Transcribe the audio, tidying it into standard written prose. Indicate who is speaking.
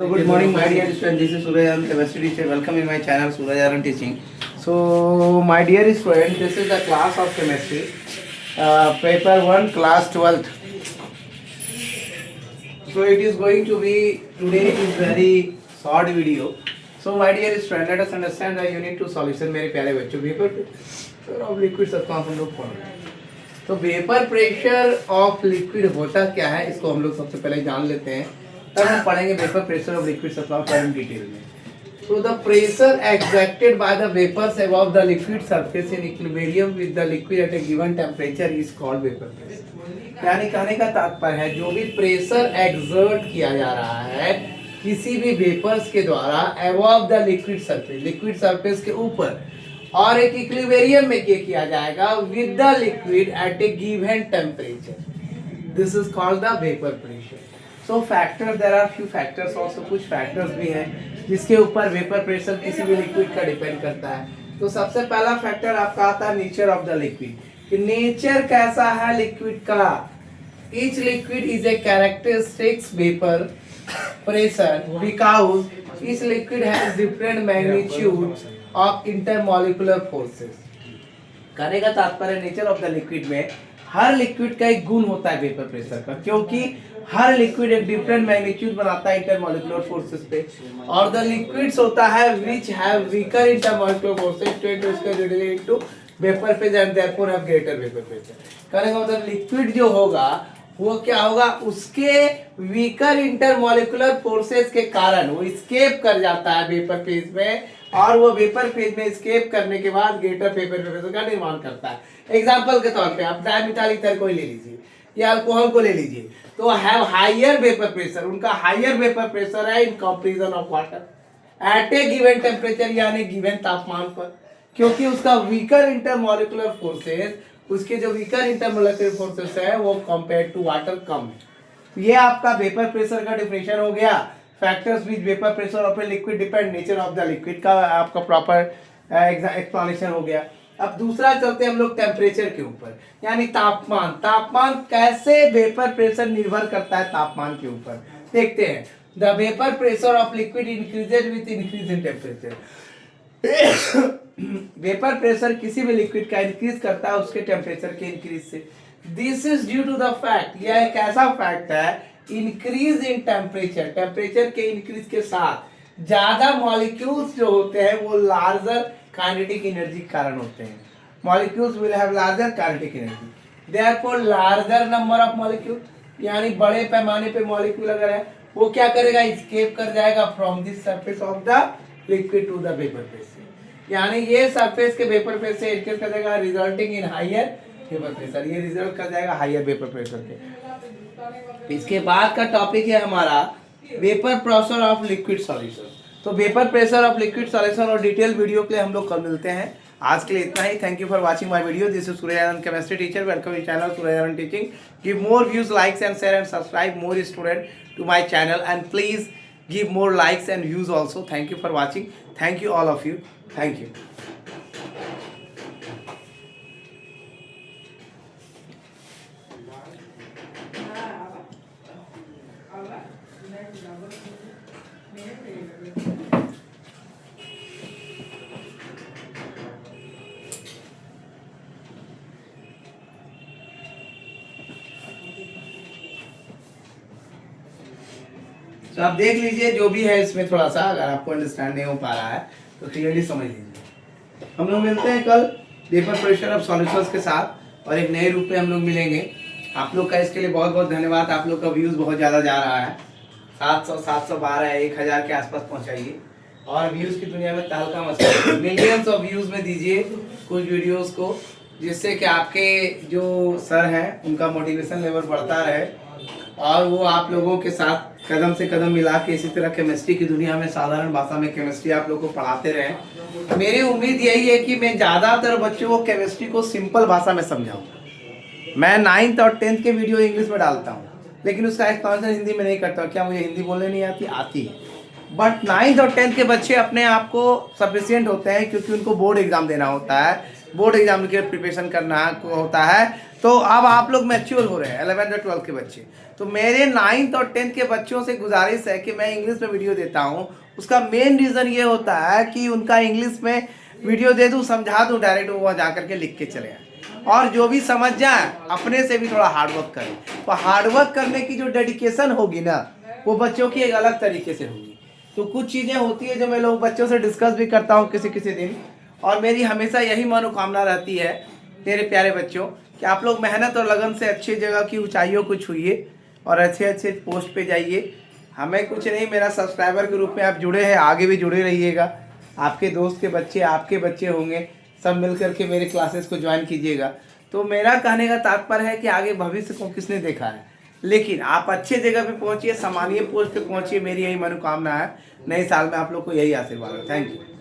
Speaker 1: So good morning, my dear student. This is Surayaran, chemistry teacher. Welcome in my channel, Surayaran Teaching. So, my dear student, this is the class of chemistry, paper 1, class 12th. So, it is going to be today is very short video. So, my dear student, let us understand the unit 2 solution. मेरे प्यारे बच्चों, vapor pressure of liquid substance हम लोग पढ़ रहे हैं. तो vapour pressure of liquid होता क्या है, इसको हम लोग सबसे पहले जान लेते हैं, तब हम पढ़ेंगे vapour pressure of liquid supply in detail में. So the pressure exerted by the vapors above the liquid surface in equilibrium with the liquid at a given temperature is called vapor pressure. यानी कहने का तात्पर्य है जो भी pressure exert किया जा रहा है किसी भी वेपर्स के द्वारा above the लिक्विड सरफेस के ऊपर और एक इक्विलिब्रियम में किया जाएगा with the liquid at a given temperature, this is called the vapour pressure. So factors, there are few factors also, कुछ फैक्टर्स भी हैं जिसके ऊपर वेपर प्रेशर किसी भी लिक्विड का डिपेंड करता है. तो सबसे पहला फैक्टर आपका आता है नेचर ऑफ द लिक्विड, कि नेचर कैसा है लिक्विड का. Each liquid is a characteristics vapour pressure because each liquid has different magnitude of intermolecular forces. कहने का तात्पर्य नेचर ऑफ द लिक्विड में हर लिक्विड का एक गुण होता है वेपर प्रेशर का, क्योंकि हर लिक्विड एक डिफरेंट मैग्नीट्यूड बनाता है इंटरमॉलिक्यूलर फोर्सेस पे, और द लिक्विड्स होता है which have weaker intermolecular forces to vapour phase and therefore have greater vapour pressure. कहने का मतलब लिक्विड जो होगा वो क्या होगा, उसके वीकर इंटरमॉलिक्यूलर फोर्सेस के कारण वो स्केप कर जाता है वेपर फेज में, और वो वेपर फेज में स्केप करने के बाद ग्रेटर वेपर प्रेशर का निर्माण करता है. एग्जांपल के तौर पे आप डायमिथाइल ईथर को ले लीजिए या अल्कोहल को ले लीजिए, तो हैव हायर वेपर प्रेशर, उनका हायर वेपर प्रेशर है in comparison of water at a given temperature, यानी गिवन तापमान पर, क्योंकि उसका वीकर इंटरमॉलिक्यूलर फोर्सेस, उसके जो वीकर इंटरमॉलिक्यूलर फोर्सेस है वो कंपेयर टू वाटर कम है. ये आपका वेपर प्रेशर का डिफिनेशन हो गया. Factors which vapour pressure of a liquid depend, nature of the liquid का आपका प्रॉपर एक्सप्लेनेशन हो गया. अब दूसरा चलते हैं हम लोग टेम्परेचर के ऊपर, यानी तापमान. तापमान कैसे वेपर प्रेशर निर्भर करता है तापमान के ऊपर, देखते हैं. The vapour pressure of liquid increases with increase in temperature. Vapour pressure किसी भी लिक्विड का इंक्रीज करता है उसके टेम्परेचर के इंक्रीज से. This is due to the fact, यह एक ऐसा फैक्ट है, इंक्रीज इन टेम्परेचर, टेम्परेचर के इंक्रीज के साथ ज्यादा मॉलिक्यूल्स जो होते हैं वो लार्जर काइनेटिक एनर्जी के कारण होते हैं. Molecules will have larger kinetic energy, therefore larger number of molecule, यानी बड़े पैमाने पे मॉलिक्यूल अगर है वो क्या करेगा, एस्केप कर जाएगा from this surface of the liquid to the vapour phase, यानी ये सरफेस के वेपर फेज से एस्केप कर जाएगा resulting in higher vapour pressure, ये रिजल्ट कर जाएगा हायर वेपर प्रेशर पे. इसके बाद का टॉपिक है हमारा vapour pressure of liquid solution. तो vapour pressure of liquid solution और डिटेल वीडियो के लिए हम लोग कल मिलते हैं. आज के लिए इतना ही. Thank you for watching my video. This is Suryanand chemistry teacher. Welcome to channel Suryanand teaching. Give more views, likes and share and subscribe more student to my channel, and please give more likes and views also. Thank you for watching. Thank you all of you. Thank you. तो आप देख लीजिए जो भी है इसमें, थोड़ा सा अगर आपको अंडरस्टैंड नहीं हो पा रहा है तो क्लियरली समझ लीजिए. हम लोग मिलते हैं कल वेपर प्रेशर ऑफ सॉल्यूशंस के साथ और एक नए रूप में हम लोग मिलेंगे. आप लोग का इसके लिए बहुत बहुत धन्यवाद. आप लोग का व्यूज़ बहुत ज़्यादा जा रहा है, 700, 712, 1000 के आसपास पहुँचाइए, और व्यूज़ की दुनिया में तहलका मचा, मिलियंस ऑफ व्यूज़ में दीजिए कुछ वीडियोज़ को, जिससे कि आपके जो सर हैं उनका मोटिवेशन लेवल बढ़ता रहे और वो आप लोगों के साथ कदम से कदम मिला के इसी तरह केमिस्ट्री की दुनिया में साधारण भाषा में केमिस्ट्री आप लोग को पढ़ाते रहें. मेरी उम्मीद यही है कि मैं ज़्यादातर बच्चों को केमिस्ट्री को सिंपल भाषा में समझाऊँ. मैं 9th और 10th के वीडियो इंग्लिश में डालता हूँ, लेकिन उसका एक्सप्लेनेशन हिंदी में नहीं करता. क्या मुझे हिंदी बोलने नहीं आती? आती है. बट 9th और 10th के बच्चे अपने आप को सफिशिएंट होते हैं, क्योंकि उनको बोर्ड एग्जाम देना होता है, बोर्ड एग्जाम के प्रिपरेशन करना होता है. तो अब आप लोग मैच्योर हो रहे हैं 11th और 12th के बच्चे। तो मेरे 9th और 10th के बच्चों से गुजारिश है कि मैं इंग्लिश में वीडियो देता हूँ, उसका मेन रीज़न ये होता है कि उनका इंग्लिश में वीडियो दे दूँ, समझा दूँ डायरेक्ट, वो जा करके लिख के चले आए। और जो भी समझ जाए अपने से भी थोड़ा हार्डवर्क करें। तो हार्डवर्क करने की जो डेडिकेशन होगी ना, वो बच्चों की एक अलग तरीके से होगी। तो कुछ चीज़ें होती है जो मैं लोग बच्चों से डिस्कस भी करता हूँ किसी किसी दिन, और मेरी हमेशा यही मनोकामना रहती है मेरे प्यारे बच्चों कि आप लोग मेहनत और लगन से अच्छी जगह की ऊंचाइयों को छूइए और अच्छे अच्छे पोस्ट पे जाइए। हमें कुछ नहीं, मेरा सब्सक्राइबर के रूप में आप जुड़े हैं, आगे भी जुड़े रहिएगा। आपके दोस्त के बच्चे, आपके बच्चे होंगे, सब मिल करके मेरे क्लासेस को ज्वाइन कीजिएगा। तो मेरा कहने का तात्पर्य है कि आगे भविष्य को किसने देखा है, लेकिन आप अच्छे जगह पे पहुंचिए, सम्मानीय पोस्ट पे पहुंचिए, मेरी यही मनोकामना है। नए साल में आप लोग को यही आशीर्वाद है। Thank you.